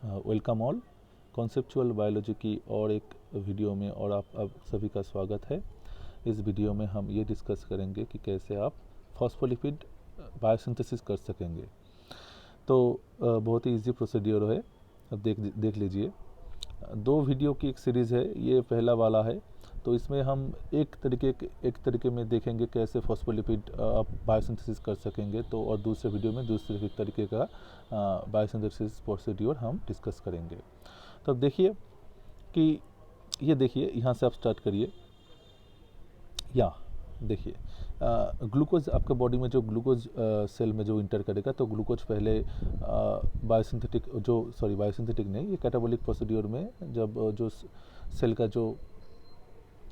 Welcome all. Conceptual biology की और एक वीडियो में और आप सभी का स्वागत है। इस वीडियो में हम ये डिस्कस करेंगे कि कैसे आप फॉस्फोलिपिड बायोसिंथेसिस कर सकेंगे। तो बहुत ही इजी प्रोसीड्यूर है। अब देख लीजिए। दो वीडियो की एक सीरीज़ है, ये पहला वाला है। तो इसमें हम एक तरीके में देखेंगे कैसे फॉस्फोलिपिड आप बायोसिंथेसिस कर सकेंगे। तो और दूसरे वीडियो में दूसरे तरीके का बायोसिंथेसिस प्रोसीड्यूर हम डिस्कस करेंगे। तो अब देखिए कि ये देखिए, यहाँ से आप स्टार्ट करिए। देखिए, ग्लूकोज आपके बॉडी में जो ग्लूकोज सेल में जो इंटर करेगा, तो ग्लूकोज पहले बायोसिंथेटिक नहीं, ये कैटाबॉलिक प्रोसीड्यूर में जब जो सेल का जो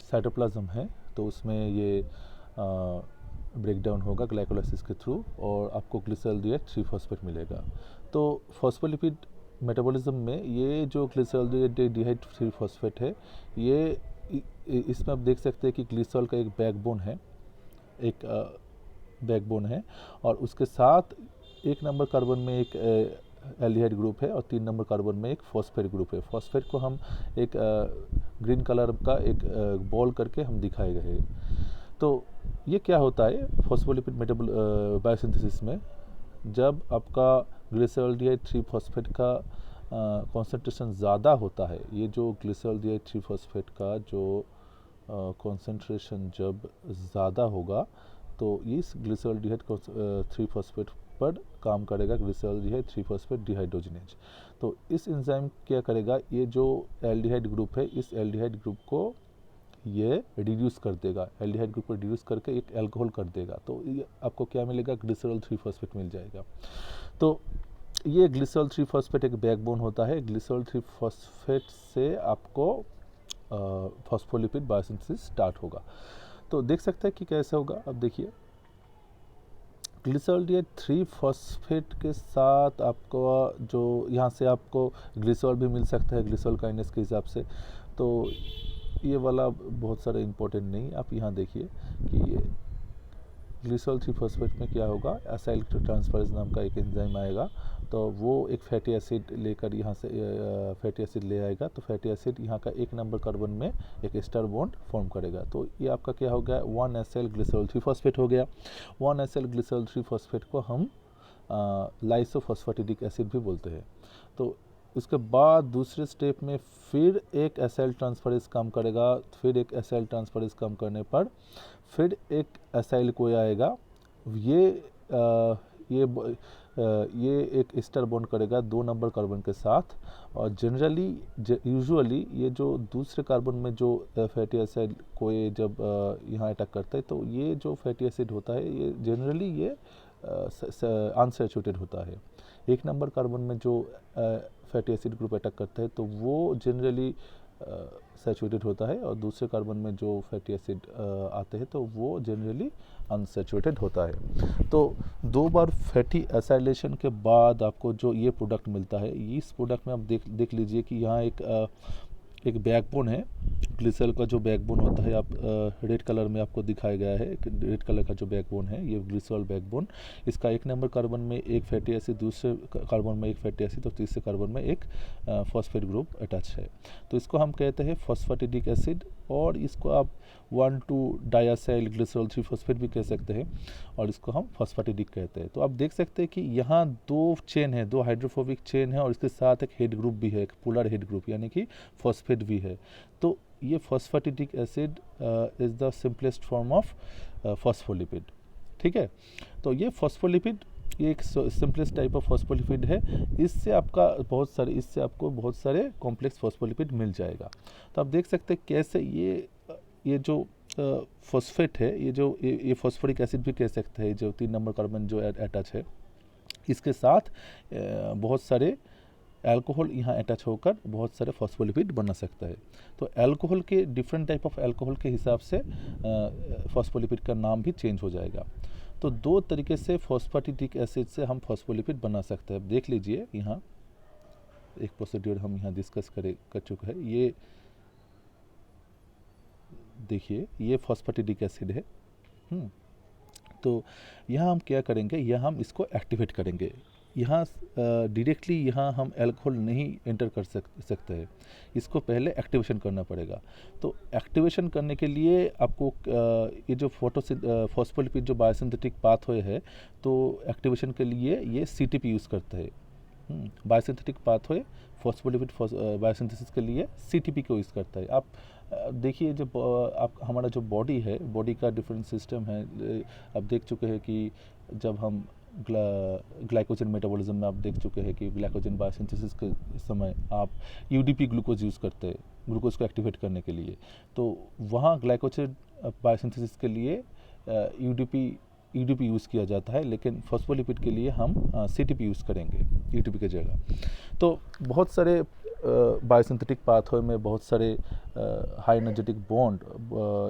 साइटोप्लाज्म है तो उसमें ये ब्रेकडाउन होगा ग्लाइकोलाइसिस के थ्रू और आपको ग्लिसरॉल्डिहाइड 3-फॉस्फेट मिलेगा। तो फॉस्फोलिपिड मेटाबॉलिज्म में ये जो ग्लिसरॉल्डिहाइड 3-फॉस्फेट है, ये इसमें आप देख सकते हैं कि ग्लिसरॉल का एक बैकबोन है और उसके साथ 1 नंबर कार्बन में एक एल्डिहाइड ग्रुप है और 3 नंबर कार्बन में एक फॉस्फेट ग्रुप है। फॉस्फेट को हम एक ग्रीन कलर का एक बॉल करके हम दिखाए गए हैं। तो ये क्या होता है फॉस्फोलिपिड बायोसिंथेसिस में, जब आपका ग्लिसरॉल्डिहाइड 3-फॉस्फेट का कॉन्सेंट्रेशन ज़्यादा होता है, ये जो ग्लिसरॉल्डिहाइड 3-फॉस्फेट का जो कॉन्सेंट्रेशन जब ज़्यादा होगा तो इस ग्लिसरॉल्डिहाइड 3-फॉस्फेट पर काम करेगा ग्लिसरॉल्डिहाइड 3-फॉस्फेट डिहाइड्रोजिनेज। तो इस एंजाइम क्या करेगा, ये जो एल्डिहाइड ग्रुप है, इस एल्डिहाइड ग्रुप को ये रिड्यूस कर देगा, एल्डिहाइड ग्रुप को रिड्यूस करके एक अल्कोहल कर देगा। तो ये आपको क्या मिलेगा, ग्लिसरॉल 3-फॉस्फेट मिल जाएगा। तो ये ग्लिसरॉल 3-फॉस्फेट एक बैकबोन होता है। ग्लिसरॉल 3-फॉस्फेट से आपको फॉस्फोलिपिड बायोसिंथेसिस स्टार्ट होगा। तो देख सकते हैं कि कैसे होगा। अब देखिए, ग्लिसरॉल्डिहाइड 3-फॉस्फेट के साथ आपको जो यहाँ से आपको ग्लिसरॉल भी मिल सकता है ग्लिसरॉल काइनेस के हिसाब से। तो ये वाला बहुत सारा इम्पोर्टेंट नहीं। आप यहाँ देखिए कि ये ग्लिसरॉल 3-फॉस्फेट में क्या होगा, एसाइल ट्रांसफरेज नाम का एक एंजाइम आएगा। तो वो एक फैटी एसिड लेकर यहाँ से फैटी एसिड ले आएगा। तो फैटी एसिड यहाँ का 1 नंबर कार्बन में एक एस्टर बॉन्ड फॉर्म करेगा। तो ये आपका क्या हो गया, 1-एसाइल ग्लिसरॉल 3-फॉस्फेट हो गया। 1-एसाइल ग्लिसरॉल 3-फॉस्फेट को हम लाइसोफॉस्फेटिडिक एसिड भी बोलते हैं। तो उसके बाद दूसरे स्टेप में फिर एक एसाइल ट्रांसफरेज काम करेगा। फिर एक एसाइल ट्रांसफरेज काम करने पर फिर एक एसाइल कोई आएगा। ये एक एस्टर बॉन्ड करेगा 2 नंबर कार्बन के साथ। और यूजुअली ये जो दूसरे कार्बन में जो फैटी एसिड कोई जब यहाँ अटैक करता है, तो ये जो फैटी एसिड होता है ये जनरली ये अनसैचुरेटेड होता है। 1 नंबर कार्बन में जो फैटी एसिड ग्रुप अटैक करता है तो वो जनरली सैचुरेटेड होता है और दूसरे कार्बन में जो फैटी एसिड आते हैं तो वो जनरली अनसैचुरेटेड होता है। तो 2 बार फैटी एसाइलेशन के बाद आपको जो ये प्रोडक्ट मिलता है, इस प्रोडक्ट में आप देख लीजिए कि यहाँ एक बैकबोन है। ग्लिसरॉल का जो बैकबोन होता है, आप रेड कलर में आपको दिखाया गया है। रेड कलर का जो बैकबोन है ये ग्लिसरॉल बैकबोन, इसका 1 नंबर कार्बन में एक फैटी एसिड, दूसरे कार्बन में एक फैटी एसिड और तीसरे कार्बन में एक फॉस्फेट ग्रुप अटैच है। तो इसको हम कहते हैं फॉस्फेटिडिक एसिड और इसको आप 1,2-डाइएसाइल ग्लिसरॉल 3-फॉस्फेट भी कह सकते हैं और इसको हम फॉस्फेटिडिक कहते हैं। तो आप देख सकते हैं कि यहाँ 2 चेन है, 2 हाइड्रोफोबिक चेन है और इसके साथ एक हेड ग्रुप भी है, एक पोलर हेड ग्रुप, यानी कि फॉस्फेट भी है। तो ये phosphatidic acid is the simplest form of phospholipid. ठीक है। तो ये फॉस्फोलिपिड ये एक सिंपलेस्ट टाइप ऑफ फॉस्फोलिपिड है। इससे आपको बहुत सारे कॉम्प्लेक्स फॉस्फोलिपिड मिल जाएगा। तो आप देख सकते हैं कैसे ये जो फॉस्फेट है, ये फॉस्फोरिक एसिड भी कह सकते हैं, जो 3 नंबर कार्बन जो अटैच है, इसके साथ बहुत सारे अल्कोहल यहाँ अटैच होकर बहुत सारे फॉस्फोलिपिड बना सकता है। तो अल्कोहल के डिफरेंट टाइप ऑफ अल्कोहल के हिसाब से फॉस्फोलिपिड का नाम भी चेंज हो जाएगा। तो 2 तरीके से फॉस्फेटिडिक एसिड से हम फॉस्फोलिपिड बना सकते हैं। देख लीजिए, यहाँ एक प्रोसीड्यूर हम यहाँ डिस्कस कर चुका है। ये देखिए, ये फॉस्फेटिडिक एसिड है। तो यहाँ हम क्या करेंगे, यहाँ हम इसको एक्टिवेट करेंगे। यहाँ डायरेक्टली यहाँ हम अल्कोहल नहीं एंटर कर सकते हैं, इसको पहले एक्टिवेशन करना पड़ेगा। तो एक्टिवेशन करने के लिए आपको ये जो फॉस्फोलिपिड जो बायोसिंथेटिक पाथवे है, तो एक्टिवेशन के लिए ये CTP यूज़ करते हैं। बायोसिंथेटिक पाथवे फॉस्फोलिपिड बायोसिंथेसिस के लिए CTP को यूज़ करता है। आप देखिए, जब आप हमारा जो बॉडी है, बॉडी का डिफरेंट सिस्टम है। आप देख चुके हैं कि जब हम ग्लाइकोजन मेटाबॉलिज्म में आप देख चुके हैं कि ग्लाइकोजन बायोसिंथेसिस के समय आप UDP ग्लूकोज यूज़ करते हैं ग्लूकोज को एक्टिवेट करने के लिए। तो वहाँ ग्लाइकोजन बायोसिंथेसिस के लिए UDP यूज़ किया जाता है, लेकिन फॉस्फोलिपिड के लिए हम CTP यूज़ करेंगे UDP की जगह। तो बहुत सारे बायोसिंथेटिक पाथवे में बहुत सारे हाई एनर्जेटिक बॉन्ड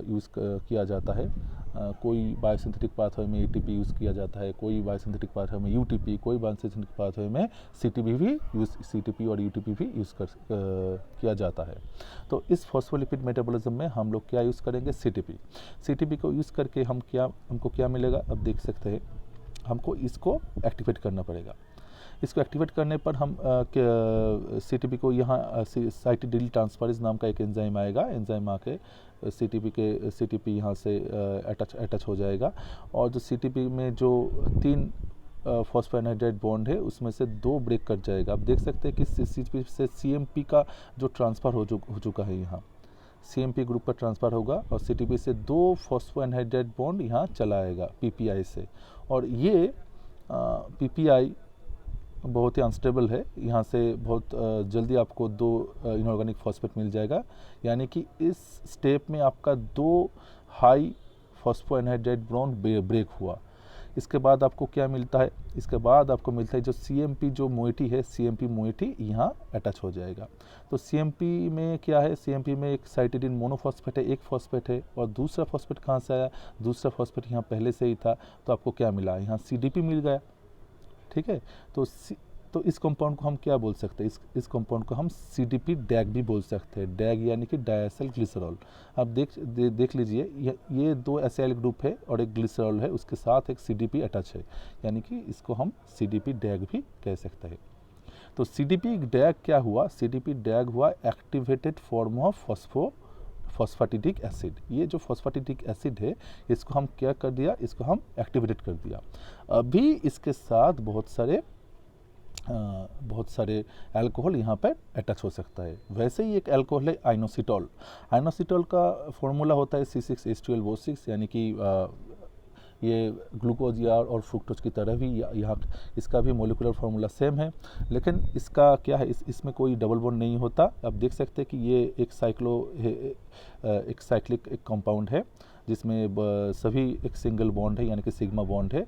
यूज़ किया जाता है। कोई बायोसिंथेटिक पाथवे में ATP यूज़ किया जाता है, कोई बायोसिंथेटिक पाथवे में UTP, कोई बायोसिंथेटिक पाथवे में CTP और UTP भी यूज़ किया जाता है। तो इस फॉस्फोलिपिड मेटाबॉलिज्म में हम लोग क्या यूज़ करेंगे? CTP को यूज़ करके हमको क्या मिलेगा? अब देख सकते हैं, हमको इसको एक्टिवेट करना पड़ेगा। इसको एक्टिवेट करने पर हम CTP को यहाँ साइटिडिल ट्रांसफरेज नाम का एक एंजाइम आएगा। एंजाइम आके CTP यहाँ से अटैच हो जाएगा, और जो CTP में जो 3 फॉस्फोएनहाइड्राइड बॉन्ड है, उसमें से 2 ब्रेक कर जाएगा। आप देख सकते हैं कि CTP से CMP का जो ट्रांसफ़र हो चुका है, यहाँ CMP ग्रुप का ट्रांसफ़र होगा, और CTP से 2 फॉस्फोएनहाइड्राइड बॉन्ड यहाँ चला आएगा PPI से। और ये PPI बहुत ही अनस्टेबल है, यहाँ से बहुत जल्दी आपको 2 इनऑर्गेनिक फॉस्फेट मिल जाएगा। यानी कि इस स्टेप में आपका 2 हाई फॉस्फोएनहाइड्राइड बॉन्ड ब्रेक हुआ। इसके बाद आपको क्या मिलता है? इसके बाद आपको मिलता है जो CMP जो मोइटी है, CMP मोइटी यहाँ अटैच हो जाएगा। तो CMP में क्या है? CMP में एक साइटिडिन मोनोफॉस्फेट है, एक फॉस्फेट है, और दूसरा फॉस्फेट कहाँ से आया? दूसरा फॉस्फेट यहाँ पहले से ही था। तो आपको क्या मिला? यहाँ CDP मिल गया। ठीक है, तो इस कंपाउंड को हम क्या बोल सकते हैं? इस कंपाउंड को हम CDP डैग भी बोल सकते हैं। डैग यानी कि डायएसिल ग्लिसरॉल। आप देख लीजिए, ये 2 एसिल ग्रुप है और एक ग्लिसरॉल है, उसके साथ एक CDP अटैच है, यानी कि इसको हम CDP डैग भी कह सकते हैं। तो CDP डैग क्या हुआ? CDP डैग हुआ activated form of phosphatidic acid. ये जो फॉस्फेटिडिक एसिड है, इसको हम क्या कर दिया? इसको हम एक्टिवेटेड कर दिया। अभी इसके साथ बहुत सारे अल्कोहल यहाँ पर अटैच हो सकता है। वैसे ही एक अल्कोहल है आइनोसिटॉल। आइनोसिटॉल का फॉर्मूला होता है C6H12O6, यानी कि ये ग्लूकोज या और फ्रुक्टोज की तरह भी यहाँ इसका भी मोलिकुलर फार्मूला सेम है, लेकिन इसका क्या है? इसमें कोई डबल बॉन्ड नहीं होता। आप देख सकते हैं कि ये एक साइक्लिक एक कंपाउंड है, जिसमें सभी एक सिंगल बॉन्ड है, यानी कि सिग्मा बॉन्ड है।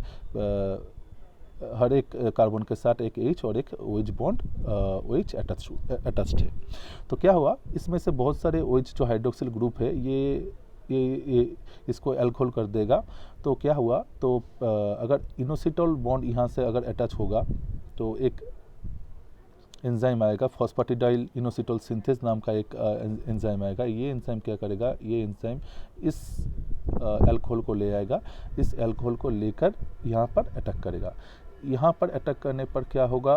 हर एक कार्बन के साथ एक H और एक OH बॉन्ड OH अटैच्ड है। तो क्या हुआ? इसमें से बहुत सारे OH जो हाइड्रोक्सिल ग्रुप है, ये इसको अल्कोहल कर देगा। तो क्या हुआ? तो अगर इनोसिटॉल बॉन्ड यहाँ से अगर अटैच होगा, तो एक एंजाइम आएगा, फॉस्फेटिडाइल इनोसिटॉल सिंथेज नाम का एक एंजाइम आएगा। ये एंजाइम क्या करेगा? ये एंजाइम इस अल्कोहल को ले आएगा, इस अल्कोहल को लेकर यहाँ पर अटैक करेगा। यहाँ पर अटैक करने पर क्या होगा?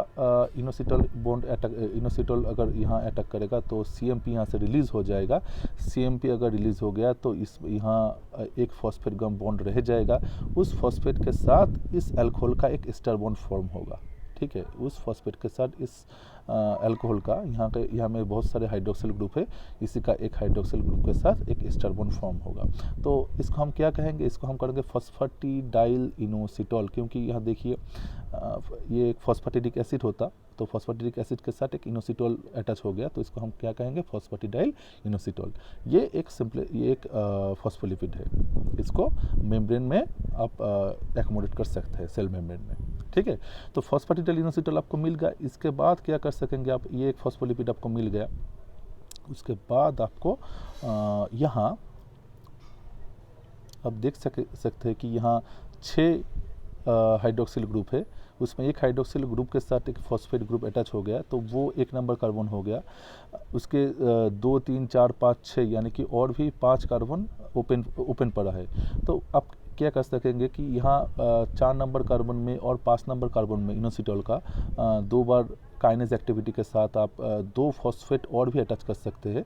इनोसिटॉल अगर यहाँ अटैक करेगा तो CMP यहाँ से रिलीज़ हो जाएगा। CMP अगर रिलीज़ हो गया तो यहाँ एक फॉस्फेट गम बॉन्ड रह जाएगा। उस फॉस्फेट के साथ इस अल्कोहल का एक एस्टर बॉन्ड फॉर्म होगा। ठीक है, उस फॉस्फेट के साथ इस अल्कोहल का यहाँ में बहुत सारे हाइड्रोक्सिल ग्रुप है, इसी का एक हाइड्रोक्सिल ग्रुप के साथ एक एस्टर बॉन्ड फॉर्म होगा। तो इसको हम क्या कहेंगे? इसको हम करेंगे फॉस्फेटिडाइल इनोसिटॉल, क्योंकि यहाँ देखिए ये एक फॉस्फेटिडिक एसिड होता, तो फॉस्फेटिडिक एसिड के साथ एक इनोसिटॉल अटैच हो गया, तो इसको हम क्या कहेंगे? Phosphatidyl inositol. ये एक फॉस्फोलिपिड है, इसको मेम्ब्रेन में आप एकोमोडेट कर सकते हैं, सेल मेम्ब्रेन में। ठीक है, तो फॉस्फेटिडाइल इनोसिटॉल आपको मिल गया। इसके बाद क्या कर सकेंगे आप? ये एक फॉस्फोलिपिड आपको मिल गया, उसके बाद आपको यहाँ आप देख सकते हैं कि यहाँ 6 हाइड्रोक्सिल ग्रुप है, उसमें एक हाइड्रोक्सिल ग्रुप के साथ एक फॉस्फेट ग्रुप अटैच हो गया, तो वो 1 नंबर कार्बन हो गया। उसके 2, 3, 4, 5, 6 यानी कि और भी 5 कार्बन ओपन पड़ा है। तो आप क्या कर सकेंगे कि यहाँ 4 नंबर कार्बन में और 5 नंबर कार्बन में इनोसिटॉल का 2 बार काइनेज एक्टिविटी के साथ आप 2 फॉस्फेट और भी अटैच कर सकते हैं।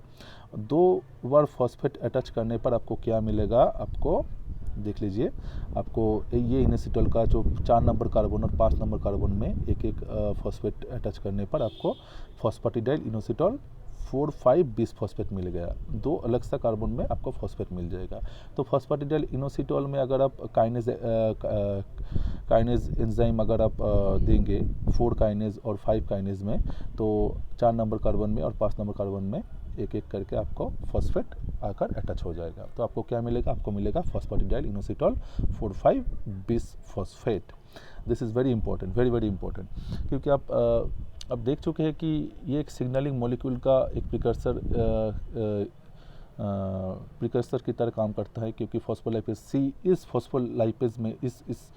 2 बार फॉस्फेट अटैच करने पर आपको क्या मिलेगा, आपको देख लीजिए, आपको ये इनोसिटॉल का जो 4 नंबर कार्बन और 5 नंबर कार्बन में एक एक फॉस्फेट अटैच करने पर आपको फॉस्फेटिडाइल इनोसिटॉल 4,5 फॉस्फेट मिल गया। 2 अलग सा कार्बन में आपको फॉस्फेट मिल जाएगा। तो फॉस्फेटिडाइल इनोसिटॉल में अगर आप काइनेज एंजाइम अगर आप देंगे 4 काइनेज और 5 काइनेज में, तो 4 नंबर कार्बन में और 5 नंबर कार्बन में एक एक करके आपको फॉस्फेट आकर अटैच हो जाएगा। तो आपको क्या मिलेगा, आपको मिलेगा phosphatidyl inositol 4,5 phosphate. This is very important, very very important, क्योंकि आप अब देख चुके हैं कि ये एक सिग्नलिंग मॉलिक्यूल का एक प्रिकर्सर की तरह काम करता है, क्योंकि फॉस्फोलाइपेज सी इस फॉस्फोलाइपेज में इस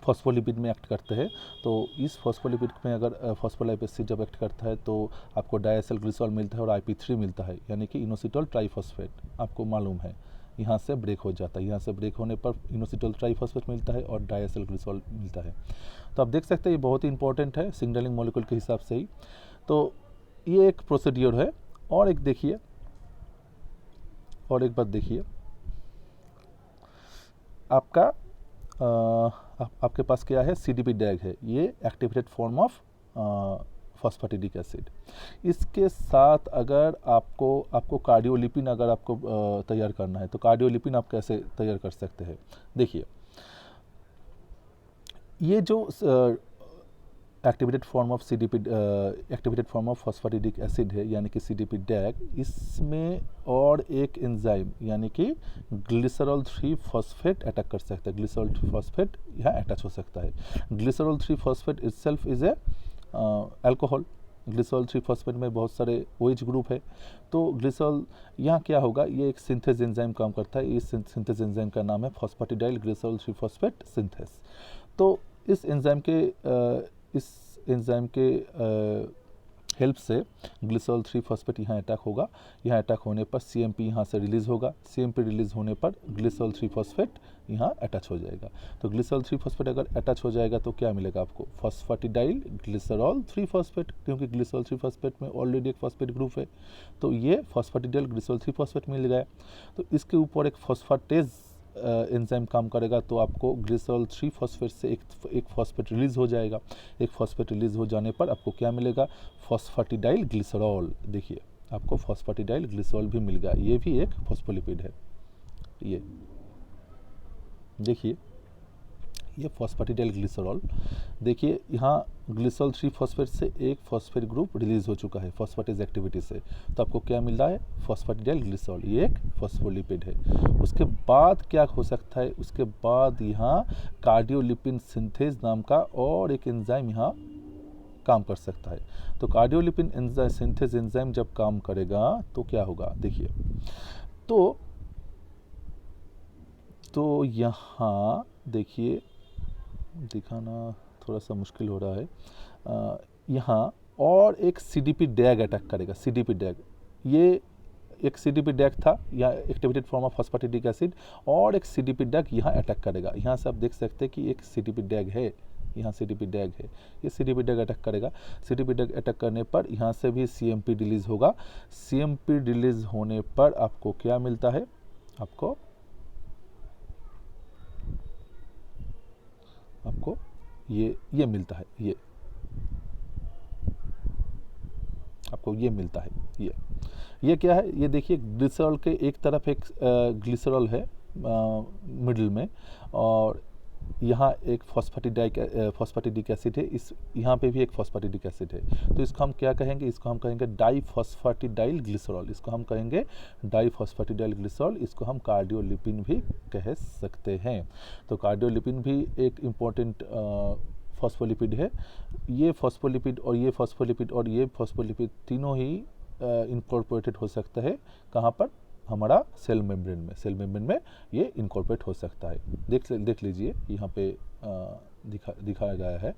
फॉस्फोलिपिड में एक्ट करते हैं। तो इस फॉस्फोलिपिड में अगर फॉस्फोलाइपेज सी जब एक्ट करता है तो आपको डायएसिल ग्लिसरॉल मिलता है और IP3 मिलता है, यानी कि इनोसिटॉल ट्राइफॉस्फेट। आपको मालूम है यहाँ से ब्रेक हो जाता है, यहाँ से ब्रेक होने पर इनोसिटॉल ट्राइफॉस्फेट मिलता है और डायएसिल ग्लिसरॉल मिलता है। तो आप देख सकते हैं ये बहुत ही इंपॉर्टेंट है सिग्नलिंग मॉलिक्यूल के हिसाब से ही। तो ये एक प्रोसीड्यूर है। और एक देखिए, और एक बात देखिए, आपका आपके पास क्या है, CDP डैग है, ये activated form of phosphatidic acid. इसके साथ अगर आपको कार्डियोलिपिन अगर आपको तैयार करना है, तो कार्डियोलिपिन आप कैसे तैयार कर सकते हैं। देखिए, ये जो activated form of activated form of phosphatidic acid है, यानी कि CDP डैग, इसमें और एक एंजाइम यानी कि ग्लिसरॉल 3 फॉस्फेट अटैक कर सकता है। ग्लिसरॉल 3 फॉस्फेट यहाँ अटैच हो सकता है। Glycerol 3 phosphate itself is a alcohol. Glycerol 3 phosphate में बहुत सारे OH ग्रुप है। तो ग्लिसरॉल यहाँ क्या होगा, ये एक सिंथेज एंजाइम काम करता है। इस सिंथेज एंजाइम का नाम है फॉस्फेटिडाइल ग्लिसरॉल 3 फॉस्फेट सिंथेस। तो इस एंजाइम के हेल्प से ग्लिसरॉल 3 फॉस्फेट यहाँ अटैक होगा। यहाँ अटैक होने पर CMP यहाँ से रिलीज़ होगा। CMP रिलीज़ होने पर ग्लिसरॉल 3 फॉस्फेट यहाँ अटैच हो जाएगा। तो ग्लिसरॉल 3 फॉस्फेट अगर अटैच हो जाएगा तो क्या मिलेगा आपको, फॉस्फेटिडाइल ग्लिसरॉल 3 फॉस्फेट, क्योंकि ग्लिसरॉल 3 फॉस्फेट में ऑलरेडी एक फॉस्फेट ग्रुप है। तो ये फॉस्फेटिडाइल ग्लिसरॉल 3 फॉस्फेट मिल गया। तो इसके ऊपर एक फॉस्फेटेज एंजाइम काम करेगा, तो आपको ग्लिसरॉल 3 फॉस्फेट से एक फॉस्फेट रिलीज़ हो जाएगा। एक फॉस्फेट रिलीज़ हो जाने पर आपको क्या मिलेगा, फॉस्फेटिडाइल ग्लिसरॉल। देखिए, आपको फॉस्फेटिडाइल ग्लिसरॉल भी मिल गया। ये भी एक फॉस्फोलिपिड है। ये देखिए, ये फॉस्फेटिडाइल ग्लिसरॉल। देखिए, यहाँ ग्लिसरॉल 3 फॉस्फेट से एक फॉस्फेट ग्रुप रिलीज़ हो चुका है फॉस्फेटेज एक्टिविटी से। तो आपको क्या मिल रहा है, फॉस्फेटिडाइल ग्लिसरॉल। ये एक फॉस्फोलिपिड है। उसके बाद क्या हो सकता है, उसके बाद यहाँ कार्डियोलिपिन सिंथेज नाम का और एक एंजाइम यहाँ काम कर सकता है। तो कार्डियोलिपिन एंजाइम सिंथेज एंजाइम जब काम करेगा तो क्या होगा, देखिए, तो यहाँ देखिए, दिखाना थोड़ा सा मुश्किल हो रहा है। यहाँ और एक CDP डैग अटैक करेगा। CDP डैग, ये एक CDP डैग था, या activated form of phosphatidic acid, और एक CDP डैग यहाँ अटैक करेगा। यहाँ से आप देख सकते हैं कि एक CDP डैग है, यहाँ CDP डैग है। ये CDP डैग अटैक करेगा। CDP डैग अटैक करने पर यहाँ से भी CMP रिलीज़ होगा। CMP रिलीज़ होने पर आपको क्या मिलता है, आपको ये मिलता है। आपको ये मिलता है। ये क्या है, ये देखिए, ग्लिसरॉल के एक तरफ एक ग्लिसरॉल है मिडिल में, और यहाँ एक फॉस्फेटिडिक एसिड है। इस यहाँ पे भी एक फॉस्फेटिडिक एसिड है। तो इसको हम क्या कहेंगे, इसको हम कहेंगे डाइफॉस्फेटिडाइल ग्लिसरॉल। इसको हम कहेंगे डाइफॉस्फेटिडाइल ग्लिसरॉल। इसको हम कार्डियोलिपिन भी कह सकते हैं। तो कार्डियोलिपिन भी एक इम्पॉर्टेंट फॉस्फोलिपिड है। ये फॉस्फोलिपिड और ये फॉस्फोलिपिड और ये फॉस्फोलिपिड तीनों ही इनकॉर्पोरेटेड हो सकता है। कहाँ पर, हमारा सेल मेम्ब्रेन में ये इनकॉर्पोरेट हो सकता है। देख लीजिए, यहाँ पे दिखाया गया है।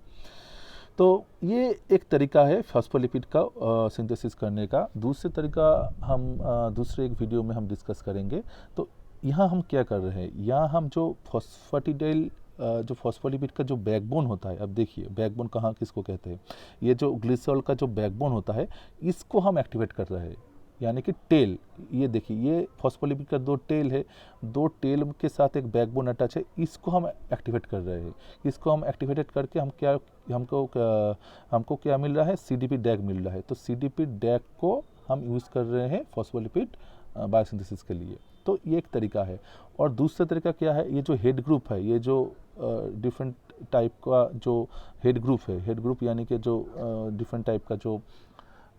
तो ये एक तरीका है फॉस्फोलिपिड का सिंथेसिस करने का। दूसरे तरीका हम दूसरे एक वीडियो में हम डिस्कस करेंगे। तो यहाँ हम क्या कर रहे हैं, यहाँ हम जो फॉस्फेटिडाइल जो फॉस्फोलिपिड का जो बैकबोन होता है, अब देखिए बैकबोन कहाँ किसको कहते हैं, ये जो ग्लिसरॉल का जो बैकबोन होता है इसको हम एक्टिवेट कर रहे हैं, यानी कि टेल। ये देखिए ये फॉस्फोलिपिड का दो टेल है, दो टेल के साथ एक बैकबोन अटैच है, इसको हम एक्टिवेट कर रहे हैं। इसको हम एक्टिवेटेड करके हम क्या हमको क्या मिल रहा है, सीडीपी डैग मिल रहा है। तो सीडीपी डैग को हम यूज़ कर रहे हैं फॉस्फोलिपिड बायोसिंथेसिस के लिए। तो ये एक तरीका है। और दूसरा तरीका क्या है, ये जो हेड ग्रुप है, ये जो डिफरेंट टाइप का जो हेड ग्रुप है, हेड ग्रुप यानी कि जो डिफरेंट टाइप का जो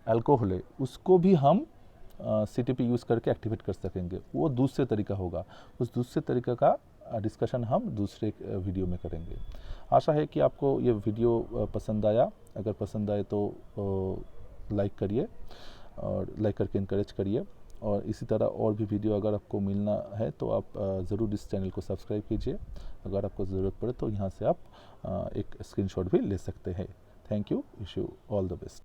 अल्कोहल है उसको भी हम सीटीपी यूज़ करके एक्टिवेट कर सकेंगे। वो दूसरे तरीका होगा, उस दूसरे तरीका का डिस्कशन हम दूसरे वीडियो में करेंगे। आशा है कि आपको ये वीडियो पसंद आया। अगर पसंद आए तो लाइक करिए और लाइक करके इनकरेज करिए। और इसी तरह और भी वीडियो अगर आपको मिलना है तो आप ज़रूर इस चैनल को सब्सक्राइब कीजिए। अगर आपको ज़रूरत पड़े तो यहाँ से आप एक स्क्रीनशॉट भी ले सकते हैं। Thank you, wish you all the best.